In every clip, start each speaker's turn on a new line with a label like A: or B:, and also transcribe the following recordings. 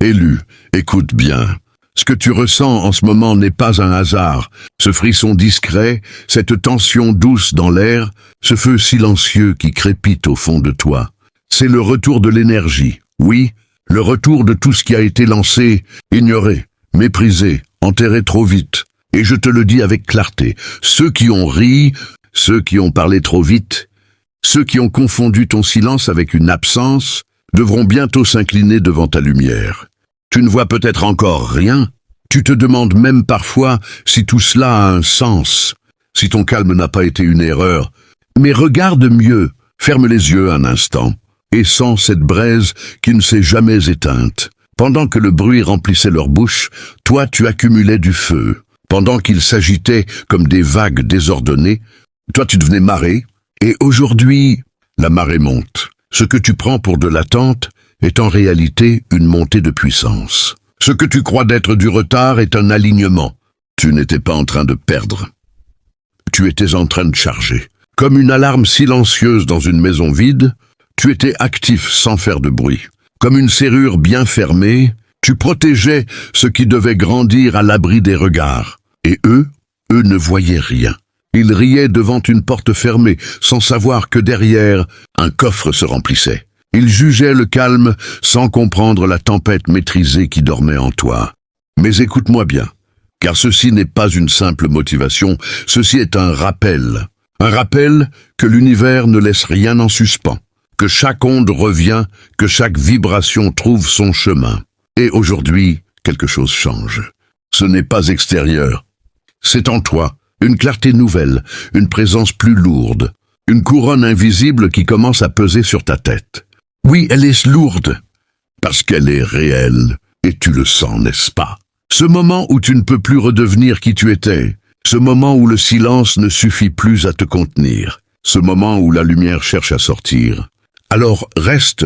A: Élu, écoute bien. Ce que tu ressens en ce moment n'est pas un hasard. Ce frisson discret, cette tension douce dans l'air, ce feu silencieux qui crépite au fond de toi. C'est le retour de l'énergie. Oui, le retour de tout ce qui a été lancé, ignoré, méprisé, enterré trop vite. Et je te le dis avec clarté, ceux qui ont ri, ceux qui ont parlé trop vite, ceux qui ont confondu ton silence avec une absence, devront bientôt s'incliner devant ta lumière. Tu ne vois peut-être encore rien. Tu te demandes même parfois si tout cela a un sens, si ton calme n'a pas été une erreur. Mais regarde mieux, ferme les yeux un instant, et sens cette braise qui ne s'est jamais éteinte. Pendant que le bruit remplissait leur bouche, toi tu accumulais du feu. Pendant qu'ils s'agitaient comme des vagues désordonnées, toi tu devenais marée, et aujourd'hui, la marée monte. Ce que tu prends pour de l'attente est en réalité une montée de puissance. Ce que tu crois d'être du retard est un alignement. Tu n'étais pas en train de perdre. Tu étais en train de charger. Comme une alarme silencieuse dans une maison vide, tu étais actif sans faire de bruit. Comme une serrure bien fermée, tu protégeais ce qui devait grandir à l'abri des regards. Et eux ne voyaient rien. Ils riaient devant une porte fermée, sans savoir que derrière, un coffre se remplissait. Ils jugeaient le calme, sans comprendre la tempête maîtrisée qui dormait en toi. Mais écoute-moi bien, car ceci n'est pas une simple motivation, ceci est un rappel. Un rappel que l'univers ne laisse rien en suspens, que chaque onde revient, que chaque vibration trouve son chemin. Et aujourd'hui, quelque chose change. Ce n'est pas extérieur. C'est en toi, une clarté nouvelle, une présence plus lourde, une couronne invisible qui commence à peser sur ta tête. Oui, elle est lourde, parce qu'elle est réelle, et tu le sens, n'est-ce pas? Ce moment où tu ne peux plus redevenir qui tu étais, ce moment où le silence ne suffit plus à te contenir, ce moment où la lumière cherche à sortir. Alors reste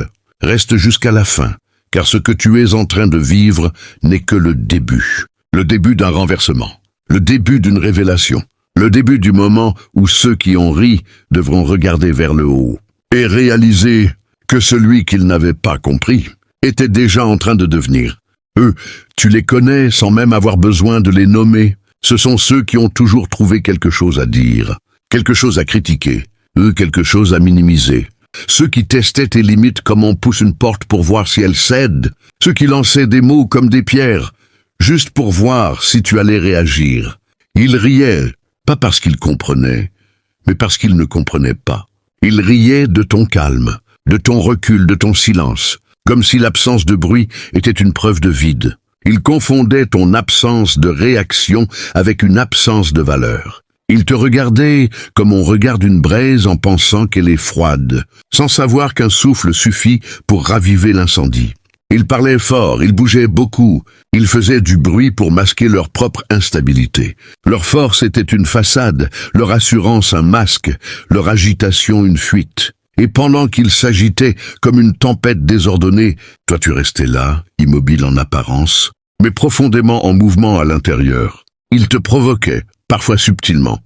A: jusqu'à la fin, car ce que tu es en train de vivre n'est que le début d'un renversement, le début d'une révélation, le début du moment où ceux qui ont ri devront regarder vers le haut et réaliser que celui qu'ils n'avaient pas compris était déjà en train de devenir. Eux, tu les connais sans même avoir besoin de les nommer. Ce sont ceux qui ont toujours trouvé quelque chose à dire, quelque chose à critiquer, quelque chose à minimiser. Ceux qui testaient tes limites comme on pousse une porte pour voir si elle cède. Ceux qui lançaient des mots comme des pierres, juste pour voir si tu allais réagir. Ils riaient, pas parce qu'ils comprenaient, mais parce qu'ils ne comprenaient pas. Ils riaient de ton calme, de ton recul, de ton silence, comme si l'absence de bruit était une preuve de vide. Ils confondaient ton absence de réaction avec une absence de valeur. Ils te regardaient comme on regarde une braise en pensant qu'elle est froide, sans savoir qu'un souffle suffit pour raviver l'incendie. Ils parlaient fort, ils bougeaient beaucoup, ils faisaient du bruit pour masquer leur propre instabilité. Leur force était une façade, leur assurance un masque, leur agitation une fuite. Et pendant qu'ils s'agitaient comme une tempête désordonnée, toi tu restais là, immobile en apparence, mais profondément en mouvement à l'intérieur. Ils te provoquaient, parfois subtilement,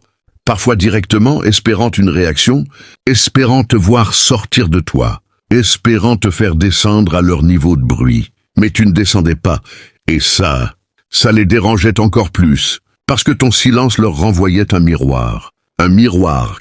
A: parfois directement, espérant une réaction, espérant te voir sortir de toi, espérant te faire descendre à leur niveau de bruit. Mais tu ne descendais pas, et ça les dérangeait encore plus, parce que ton silence leur renvoyait un miroir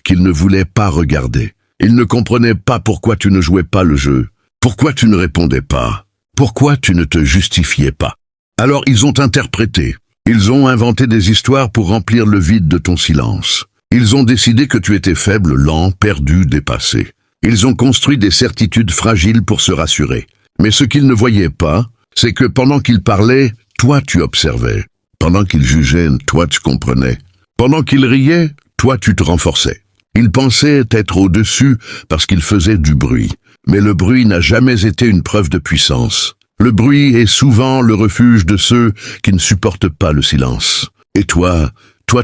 A: qu'ils ne voulaient pas regarder. Ils ne comprenaient pas pourquoi tu ne jouais pas le jeu, pourquoi tu ne répondais pas, pourquoi tu ne te justifiais pas. Alors ils ont interprété, ils ont inventé des histoires pour remplir le vide de ton silence. Ils ont décidé que tu étais faible, lent, perdu, dépassé. Ils ont construit des certitudes fragiles pour se rassurer. Mais ce qu'ils ne voyaient pas, c'est que pendant qu'ils parlaient, toi tu observais. Pendant qu'ils jugeaient, toi tu comprenais. Pendant qu'ils riaient, toi tu te renforçais. Ils pensaient être au-dessus parce qu'ils faisaient du bruit. Mais le bruit n'a jamais été une preuve de puissance. Le bruit est souvent le refuge de ceux qui ne supportent pas le silence. Et toi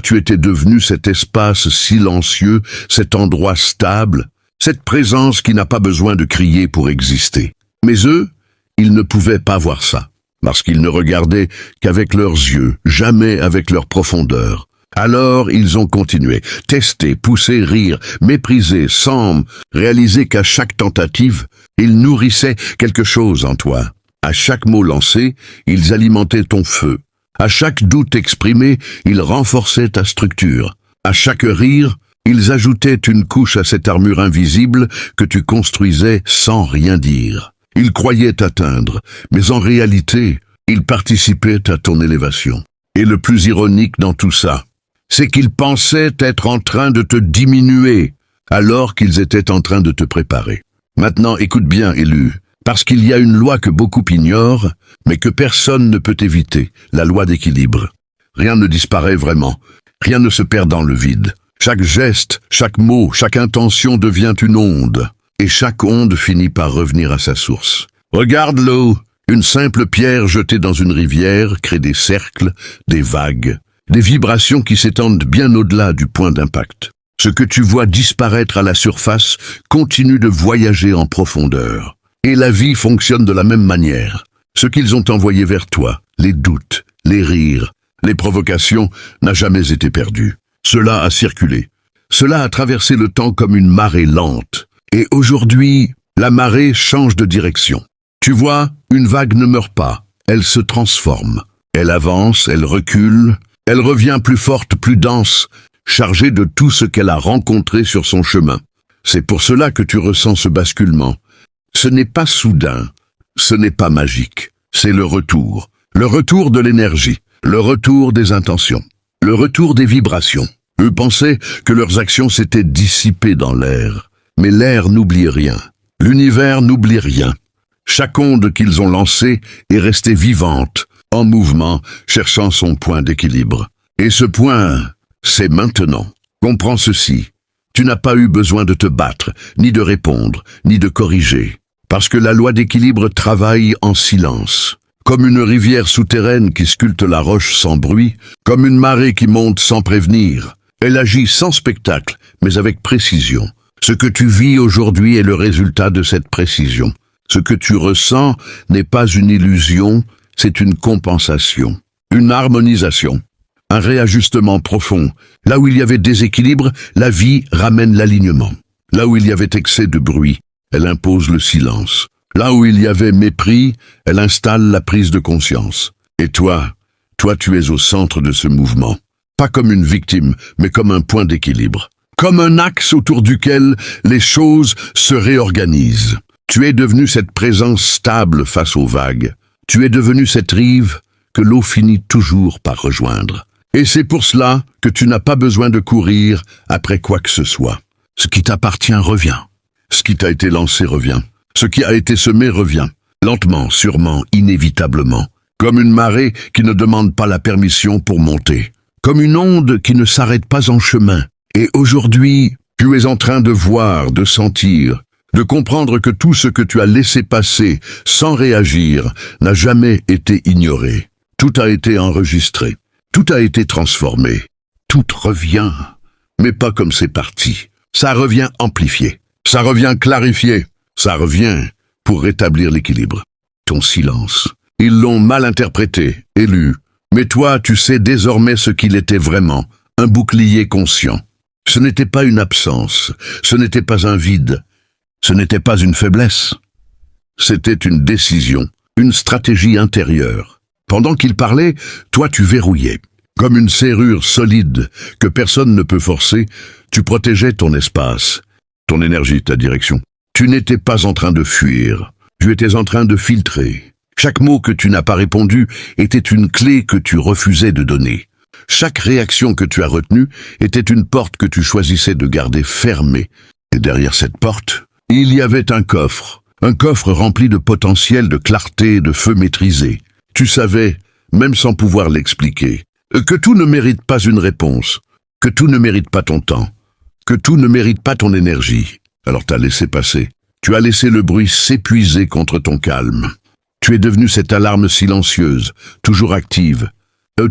A: tu étais devenu cet espace silencieux, cet endroit stable, cette présence qui n'a pas besoin de crier pour exister. Mais eux, ils ne pouvaient pas voir ça, parce qu'ils ne regardaient qu'avec leurs yeux, jamais avec leur profondeur. Alors ils ont continué, testé, poussé, rire, méprisé, sans réaliser qu'à chaque tentative, ils nourrissaient quelque chose en toi. À chaque mot lancé, ils alimentaient ton feu. À chaque doute exprimé, ils renforçaient ta structure. À chaque rire, ils ajoutaient une couche à cette armure invisible que tu construisais sans rien dire. Ils croyaient t'atteindre, mais en réalité, ils participaient à ton élévation. Et le plus ironique dans tout ça, c'est qu'ils pensaient être en train de te diminuer, alors qu'ils étaient en train de te préparer. Maintenant, écoute bien, élu, parce qu'il y a une loi que beaucoup ignorent, mais que personne ne peut éviter, la loi d'équilibre. Rien ne disparaît vraiment, rien ne se perd dans le vide. Chaque geste, chaque mot, chaque intention devient une onde, et chaque onde finit par revenir à sa source. Regarde l'eau, une simple pierre jetée dans une rivière crée des cercles, des vagues, des vibrations qui s'étendent bien au-delà du point d'impact. Ce que tu vois disparaître à la surface continue de voyager en profondeur. Et la vie fonctionne de la même manière. Ce qu'ils ont envoyé vers toi, les doutes, les rires, les provocations, n'a jamais été perdu. Cela a circulé. Cela a traversé le temps comme une marée lente. Et aujourd'hui, la marée change de direction. Tu vois, une vague ne meurt pas, elle se transforme. Elle avance, elle recule, elle revient plus forte, plus dense, chargée de tout ce qu'elle a rencontré sur son chemin. C'est pour cela que tu ressens ce basculement. Ce n'est pas soudain, ce n'est pas magique, c'est le retour de l'énergie, le retour des intentions, le retour des vibrations. Eux pensaient que leurs actions s'étaient dissipées dans l'air, mais l'air n'oublie rien, l'univers n'oublie rien. Chaque onde qu'ils ont lancée est restée vivante, en mouvement, cherchant son point d'équilibre. Et ce point, c'est maintenant. Comprends ceci, tu n'as pas eu besoin de te battre, ni de répondre, ni de corriger. Parce que la loi d'équilibre travaille en silence. Comme une rivière souterraine qui sculpte la roche sans bruit, comme une marée qui monte sans prévenir. Elle agit sans spectacle, mais avec précision. Ce que tu vis aujourd'hui est le résultat de cette précision. Ce que tu ressens n'est pas une illusion, c'est une compensation, une harmonisation, un réajustement profond. Là où il y avait déséquilibre, la vie ramène l'alignement. Là où il y avait excès de bruit, elle impose le silence. Là où il y avait mépris, elle installe la prise de conscience. Et toi, tu es au centre de ce mouvement. Pas comme une victime, mais comme un point d'équilibre. Comme un axe autour duquel les choses se réorganisent. Tu es devenu cette présence stable face aux vagues. Tu es devenu cette rive que l'eau finit toujours par rejoindre. Et c'est pour cela que tu n'as pas besoin de courir après quoi que ce soit. Ce qui t'appartient revient. Ce qui t'a été lancé revient. Ce qui a été semé revient. Lentement, sûrement, inévitablement. Comme une marée qui ne demande pas la permission pour monter. Comme une onde qui ne s'arrête pas en chemin. Et aujourd'hui, tu es en train de voir, de sentir, de comprendre que tout ce que tu as laissé passer sans réagir n'a jamais été ignoré. Tout a été enregistré. Tout a été transformé. Tout revient. Mais pas comme c'est parti. Ça revient amplifié. Ça revient clarifié. Ça revient pour rétablir l'équilibre. Ton silence. Ils l'ont mal interprété, élu. Mais toi, tu sais désormais ce qu'il était vraiment. Un bouclier conscient. Ce n'était pas une absence. Ce n'était pas un vide. Ce n'était pas une faiblesse. C'était une décision. Une stratégie intérieure. Pendant qu'il parlait, toi tu verrouillais. Comme une serrure solide que personne ne peut forcer, tu protégeais ton espace, ton énergie, ta direction. Tu n'étais pas en train de fuir, tu étais en train de filtrer. Chaque mot que tu n'as pas répondu était une clé que tu refusais de donner. Chaque réaction que tu as retenue était une porte que tu choisissais de garder fermée. Et derrière cette porte, il y avait un coffre rempli de potentiel, de clarté, de feu maîtrisé. Tu savais, même sans pouvoir l'expliquer, que tout ne mérite pas une réponse, que tout ne mérite pas ton temps, que tout ne mérite pas ton énergie. Alors t'as laissé passer. Tu as laissé le bruit s'épuiser contre ton calme. Tu es devenu cette alarme silencieuse, toujours active,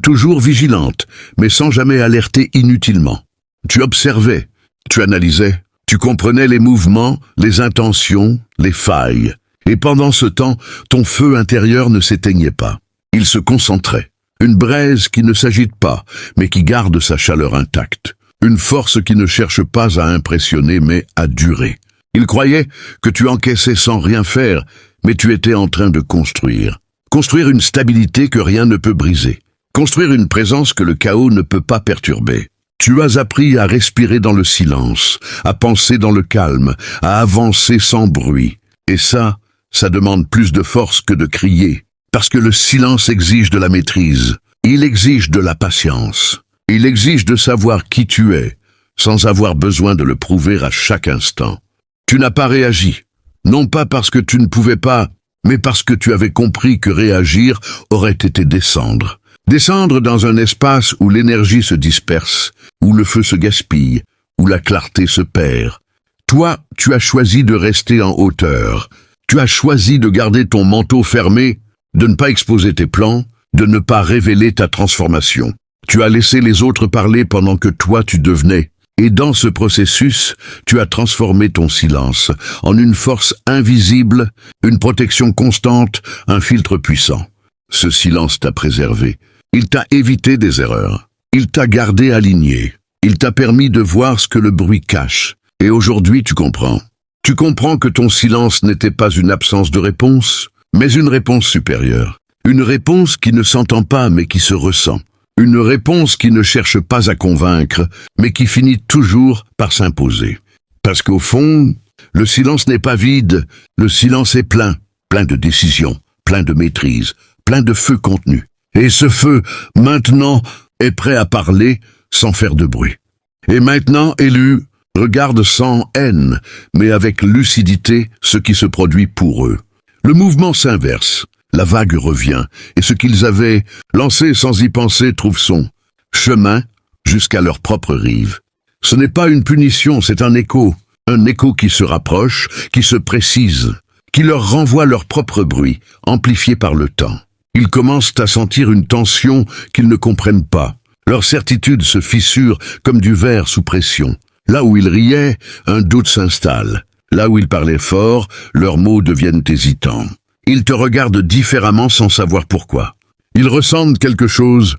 A: toujours vigilante, mais sans jamais alerter inutilement. Tu observais, tu analysais, tu comprenais les mouvements, les intentions, les failles. Et pendant ce temps, ton feu intérieur ne s'éteignait pas. Il se concentrait. Une braise qui ne s'agite pas, mais qui garde sa chaleur intacte. Une force qui ne cherche pas à impressionner, mais à durer. Il croyait que tu encaissais sans rien faire, mais tu étais en train de construire. Construire une stabilité que rien ne peut briser. Construire une présence que le chaos ne peut pas perturber. Tu as appris à respirer dans le silence, à penser dans le calme, à avancer sans bruit. Et ça demande plus de force que de crier. Parce que le silence exige de la maîtrise. Il exige de la patience. Il exige de savoir qui tu es, sans avoir besoin de le prouver à chaque instant. Tu n'as pas réagi. Non pas parce que tu ne pouvais pas, mais parce que tu avais compris que réagir aurait été descendre. Descendre dans un espace où l'énergie se disperse, où le feu se gaspille, où la clarté se perd. Toi, tu as choisi de rester en hauteur. Tu as choisi de garder ton manteau fermé, de ne pas exposer tes plans, de ne pas révéler ta transformation. Tu as laissé les autres parler pendant que toi tu devenais. Et dans ce processus, tu as transformé ton silence en une force invisible, une protection constante, un filtre puissant. Ce silence t'a préservé. Il t'a évité des erreurs. Il t'a gardé aligné. Il t'a permis de voir ce que le bruit cache. Et aujourd'hui, tu comprends. Tu comprends que ton silence n'était pas une absence de réponse, mais une réponse supérieure. Une réponse qui ne s'entend pas, mais qui se ressent. Une réponse qui ne cherche pas à convaincre, mais qui finit toujours par s'imposer. Parce qu'au fond, le silence n'est pas vide, le silence est plein. Plein de décisions, plein de maîtrise, plein de feu contenu. Et ce feu, maintenant, est prêt à parler sans faire de bruit. Et maintenant, élu, regarde sans haine, mais avec lucidité ce qui se produit pour eux. Le mouvement s'inverse, la vague revient, et ce qu'ils avaient lancé sans y penser trouve son chemin jusqu'à leur propre rive. Ce n'est pas une punition, c'est un écho qui se rapproche, qui se précise, qui leur renvoie leur propre bruit, amplifié par le temps. Ils commencent à sentir une tension qu'ils ne comprennent pas. Leur certitude se fissure comme du verre sous pression. Là où ils riaient, un doute s'installe. Là où ils parlaient fort, leurs mots deviennent hésitants. Ils te regardent différemment sans savoir pourquoi. Ils ressentent quelque chose,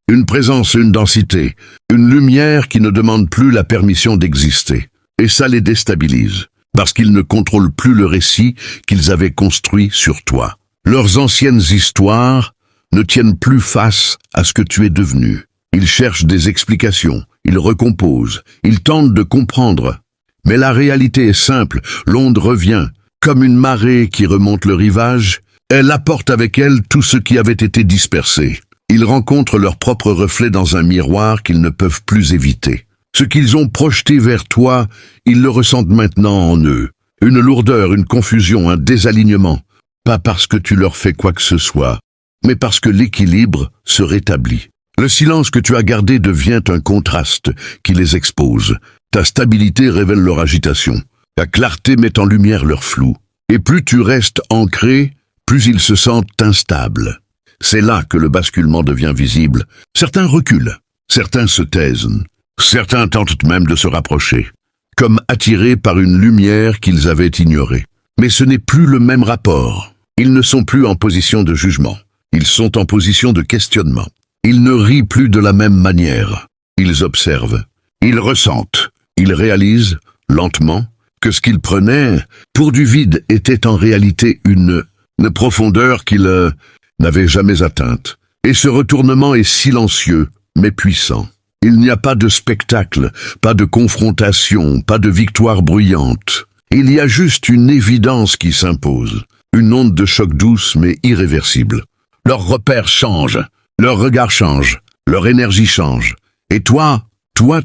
A: une présence, une densité, une lumière qui ne demande plus la permission d'exister. Et ça les déstabilise, parce qu'ils ne contrôlent plus le récit qu'ils avaient construit sur toi. Leurs anciennes histoires ne tiennent plus face à ce que tu es devenu. Ils cherchent des explications, ils recomposent, ils tentent de comprendre. Mais la réalité est simple, l'onde revient. Comme une marée qui remonte le rivage, elle apporte avec elle tout ce qui avait été dispersé. Ils rencontrent leur propre reflet dans un miroir qu'ils ne peuvent plus éviter. Ce qu'ils ont projeté vers toi, ils le ressentent maintenant en eux. Une lourdeur, une confusion, un désalignement. Pas parce que tu leur fais quoi que ce soit, mais parce que l'équilibre se rétablit. Le silence que tu as gardé devient un contraste qui les expose. Ta stabilité révèle leur agitation. Ta clarté met en lumière leur flou. Et plus tu restes ancré, plus ils se sentent instables. C'est là que le basculement devient visible. Certains reculent, certains se taisent, certains tentent même de se rapprocher, comme attirés par une lumière qu'ils avaient ignorée. Mais ce n'est plus le même rapport. Ils ne sont plus en position de jugement. Ils sont en position de questionnement. Ils ne rient plus de la même manière. Ils observent. Ils ressentent. Ils réalisent, lentement, que ce qu'ils prenaient pour du vide était en réalité une profondeur qu'ils n'avaient jamais atteinte. Et ce retournement est silencieux, mais puissant. Il n'y a pas de spectacle, pas de confrontation, pas de victoire bruyante. Il y a juste une évidence qui s'impose, une onde de choc douce mais irréversible. Leurs repères changent, leur regard change, leur énergie change. Et toi,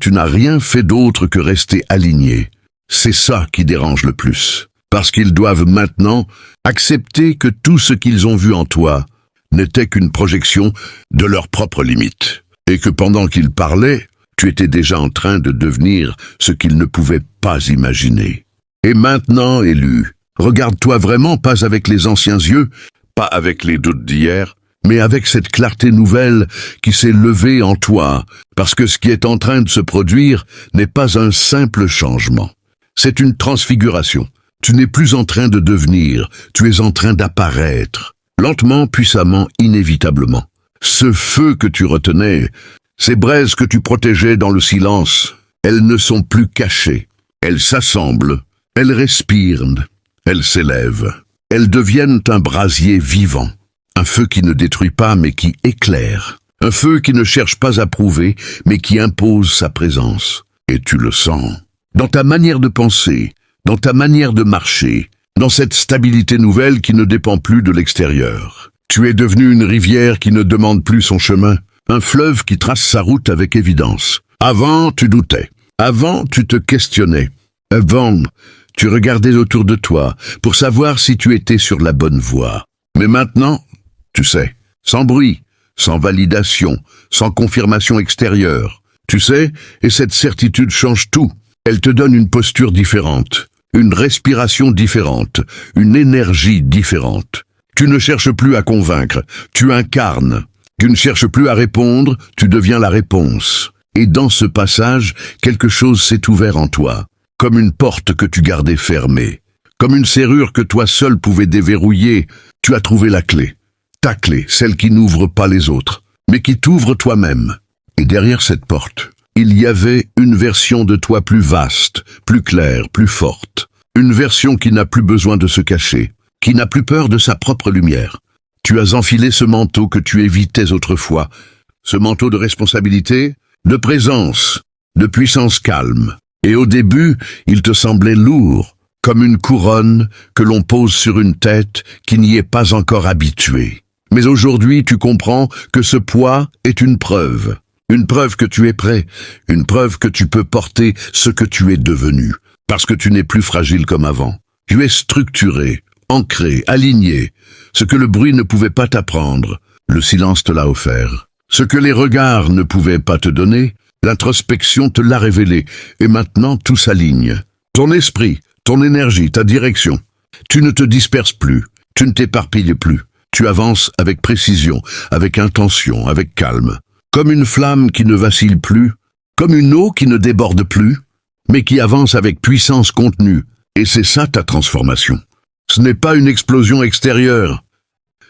A: tu n'as rien fait d'autre que rester aligné. C'est ça qui dérange le plus. Parce qu'ils doivent maintenant accepter que tout ce qu'ils ont vu en toi n'était qu'une projection de leurs propres limites. Et que pendant qu'ils parlaient, tu étais déjà en train de devenir ce qu'ils ne pouvaient pas imaginer. Et maintenant, élu, regarde-toi vraiment pas avec les anciens yeux, pas avec les doutes d'hier, mais avec cette clarté nouvelle qui s'est levée en toi, parce que ce qui est en train de se produire n'est pas un simple changement. C'est une transfiguration. Tu n'es plus en train de devenir, tu es en train d'apparaître. Lentement, puissamment, inévitablement. Ce feu que tu retenais, ces braises que tu protégeais dans le silence, elles ne sont plus cachées. Elles s'assemblent, elles respirent, elles s'élèvent. elles deviennent un brasier vivant. Un feu qui ne détruit pas mais qui éclaire. Un feu qui ne cherche pas à prouver mais qui impose sa présence. Et tu le sens. Dans ta manière de penser, dans ta manière de marcher, dans cette stabilité nouvelle qui ne dépend plus de l'extérieur. Tu es devenu une rivière qui ne demande plus son chemin, un fleuve qui trace sa route avec évidence. Avant, tu doutais. Avant, tu te questionnais. Avant, tu regardais autour de toi pour savoir si tu étais sur la bonne voie. Mais maintenant, tu sais, sans bruit, sans validation, sans confirmation extérieure. Tu sais, et cette certitude change tout. Elle te donne une posture différente, une respiration différente, une énergie différente. Tu ne cherches plus à convaincre, tu incarnes. Tu ne cherches plus à répondre, tu deviens la réponse. Et dans ce passage, quelque chose s'est ouvert en toi, comme une porte que tu gardais fermée, comme une serrure que toi seul pouvais déverrouiller. Tu as trouvé la clé. Ta clé, celle qui n'ouvre pas les autres, mais qui t'ouvre toi-même. Et derrière cette porte, il y avait une version de toi plus vaste, plus claire, plus forte. Une version qui n'a plus besoin de se cacher, qui n'a plus peur de sa propre lumière. Tu as enfilé ce manteau que tu évitais autrefois, ce manteau de responsabilité, de présence, de puissance calme. Et au début, il te semblait lourd, comme une couronne que l'on pose sur une tête qui n'y est pas encore habituée. Mais aujourd'hui, tu comprends que ce poids est une preuve que tu es prêt, une preuve que tu peux porter ce que tu es devenu, parce que tu n'es plus fragile comme avant. Tu es structuré, ancré, aligné, ce que le bruit ne pouvait pas t'apprendre, le silence te l'a offert. Ce que les regards ne pouvaient pas te donner, l'introspection te l'a révélé, et maintenant tout s'aligne. Ton esprit, ton énergie, ta direction. Tu ne te disperses plus, tu ne t'éparpilles plus. Tu avances avec précision, avec intention, avec calme. Comme une flamme qui ne vacille plus, comme une eau qui ne déborde plus, mais qui avance avec puissance contenue. Et c'est ça ta transformation. Ce n'est pas une explosion extérieure,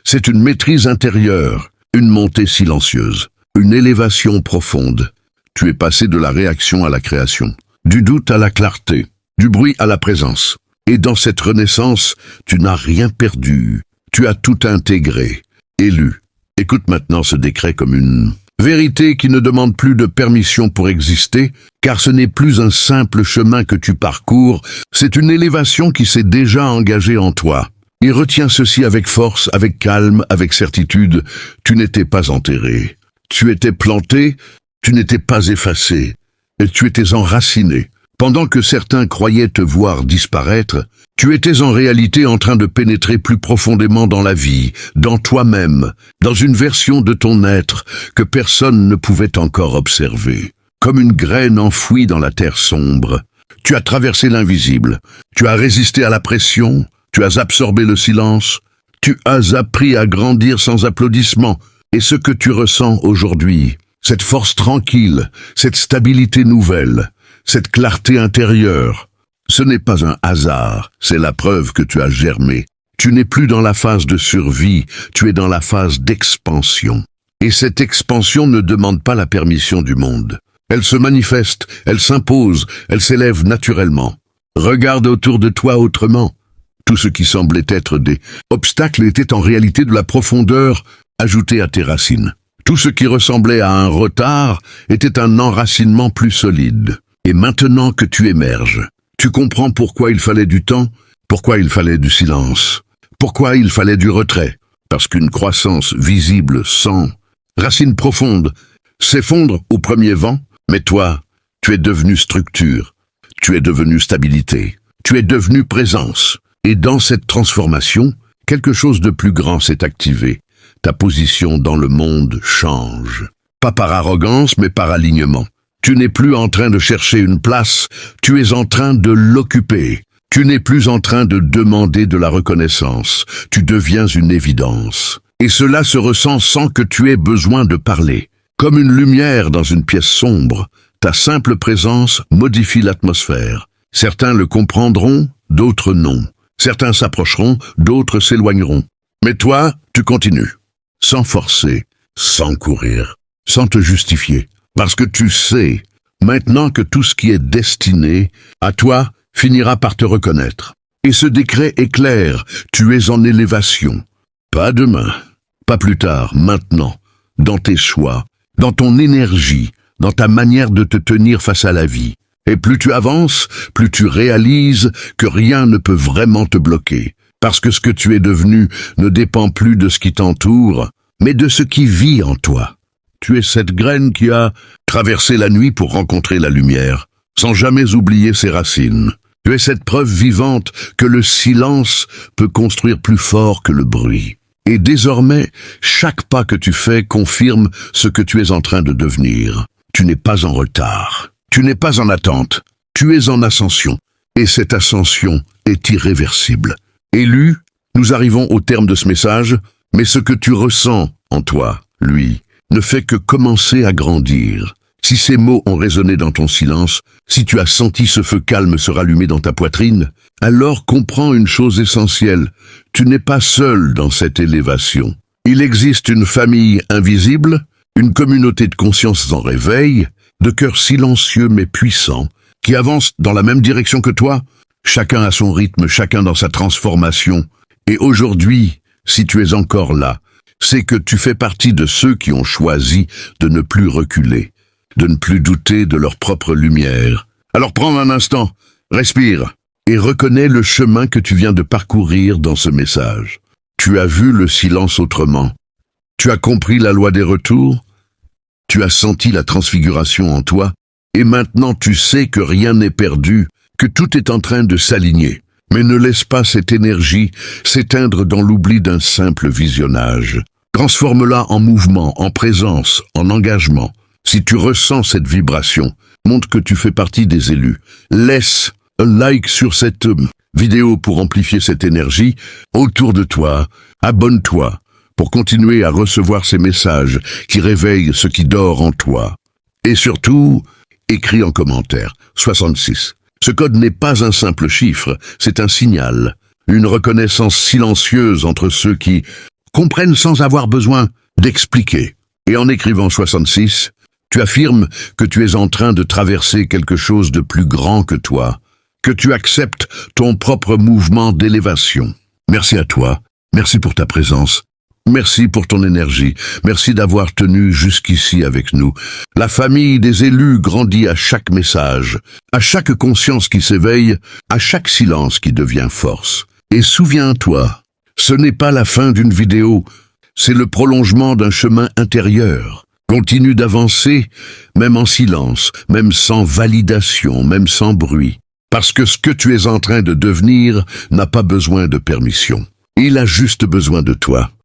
A: c'est une maîtrise intérieure, une montée silencieuse, une élévation profonde. Tu es passé de la réaction à la création, du doute à la clarté, du bruit à la présence. Et dans cette renaissance, tu n'as rien perdu, tu as tout intégré, élu. Écoute maintenant ce décret comme une vérité qui ne demande plus de permission pour exister, car ce n'est plus un simple chemin que tu parcours, c'est une élévation qui s'est déjà engagée en toi. Et retiens ceci avec force, avec calme, avec certitude, tu n'étais pas enterré. Tu étais planté, tu n'étais pas effacé, et tu étais enraciné. Pendant que certains croyaient te voir disparaître, tu étais en réalité en train de pénétrer plus profondément dans la vie, dans toi-même, dans une version de ton être que personne ne pouvait encore observer. Comme une graine enfouie dans la terre sombre, tu as traversé l'invisible, tu as résisté à la pression, tu as absorbé le silence, tu as appris à grandir sans applaudissements. Et ce que tu ressens aujourd'hui, cette force tranquille, cette stabilité nouvelle, cette clarté intérieure, ce n'est pas un hasard, c'est la preuve que tu as germé. Tu n'es plus dans la phase de survie, tu es dans la phase d'expansion. Et cette expansion ne demande pas la permission du monde. Elle se manifeste, elle s'impose, elle s'élève naturellement. Regarde autour de toi autrement. Tout ce qui semblait être des obstacles était en réalité de la profondeur ajoutée à tes racines. Tout ce qui ressemblait à un retard était un enracinement plus solide. Et maintenant que tu émerges, tu comprends pourquoi il fallait du temps, pourquoi il fallait du silence, pourquoi il fallait du retrait. Parce qu'une croissance visible sans racines profondes s'effondre au premier vent, mais toi, tu es devenu structure, tu es devenu stabilité, tu es devenu présence. Et dans cette transformation, quelque chose de plus grand s'est activé. Ta position dans le monde change. Pas par arrogance, mais par alignement. Tu n'es plus en train de chercher une place, tu es en train de l'occuper. Tu n'es plus en train de demander de la reconnaissance, tu deviens une évidence. Et cela se ressent sans que tu aies besoin de parler. Comme une lumière dans une pièce sombre, ta simple présence modifie l'atmosphère. Certains le comprendront, d'autres non. Certains s'approcheront, d'autres s'éloigneront. Mais toi, tu continues. Sans forcer, sans courir, sans te justifier. Parce que tu sais, maintenant que tout ce qui est destiné à toi finira par te reconnaître. Et ce décret est clair, tu es en élévation. Pas demain, pas plus tard, maintenant, dans tes choix, dans ton énergie, dans ta manière de te tenir face à la vie. Et plus tu avances, plus tu réalises que rien ne peut vraiment te bloquer. Parce que ce que tu es devenu ne dépend plus de ce qui t'entoure, mais de ce qui vit en toi. Tu es cette graine qui a traversé la nuit pour rencontrer la lumière, sans jamais oublier ses racines. Tu es cette preuve vivante que le silence peut construire plus fort que le bruit. Et désormais, chaque pas que tu fais confirme ce que tu es en train de devenir. Tu n'es pas en retard. Tu n'es pas en attente. Tu es en ascension. Et cette ascension est irréversible. Élu, nous arrivons au terme de ce message, mais ce que tu ressens en toi, lui, ne fait que commencer à grandir. Si ces mots ont résonné dans ton silence, si tu as senti ce feu calme se rallumer dans ta poitrine, alors comprends une chose essentielle. Tu n'es pas seul dans cette élévation. Il existe une famille invisible, une communauté de conscience en réveil, de cœurs silencieux mais puissants, qui avancent dans la même direction que toi, chacun à son rythme, chacun dans sa transformation. Et aujourd'hui, si tu es encore là, c'est que tu fais partie de ceux qui ont choisi de ne plus reculer, de ne plus douter de leur propre lumière. Alors prends un instant, respire, et reconnais le chemin que tu viens de parcourir dans ce message. Tu as vu le silence autrement. Tu as compris la loi des retours. Tu as senti la transfiguration en toi. Et maintenant tu sais que rien n'est perdu, que tout est en train de s'aligner. Mais ne laisse pas cette énergie s'éteindre dans l'oubli d'un simple visionnage. Transforme-la en mouvement, en présence, en engagement. Si tu ressens cette vibration, montre que tu fais partie des élus. Laisse un like sur cette vidéo pour amplifier cette énergie autour de toi. Abonne-toi pour continuer à recevoir ces messages qui réveillent ce qui dort en toi. Et surtout, écris en commentaire 66. Ce code n'est pas un simple chiffre, c'est un signal, une reconnaissance silencieuse entre ceux qui comprennent sans avoir besoin d'expliquer. Et en écrivant 66, tu affirmes que tu es en train de traverser quelque chose de plus grand que toi, que tu acceptes ton propre mouvement d'élévation. Merci à toi, merci pour ta présence, merci pour ton énergie, merci d'avoir tenu jusqu'ici avec nous. La famille des élus grandit à chaque message, à chaque conscience qui s'éveille, à chaque silence qui devient force. Et souviens-toi, ce n'est pas la fin d'une vidéo, c'est le prolongement d'un chemin intérieur. Continue d'avancer, même en silence, même sans validation, même sans bruit. Parce que ce que tu es en train de devenir n'a pas besoin de permission. Il a juste besoin de toi.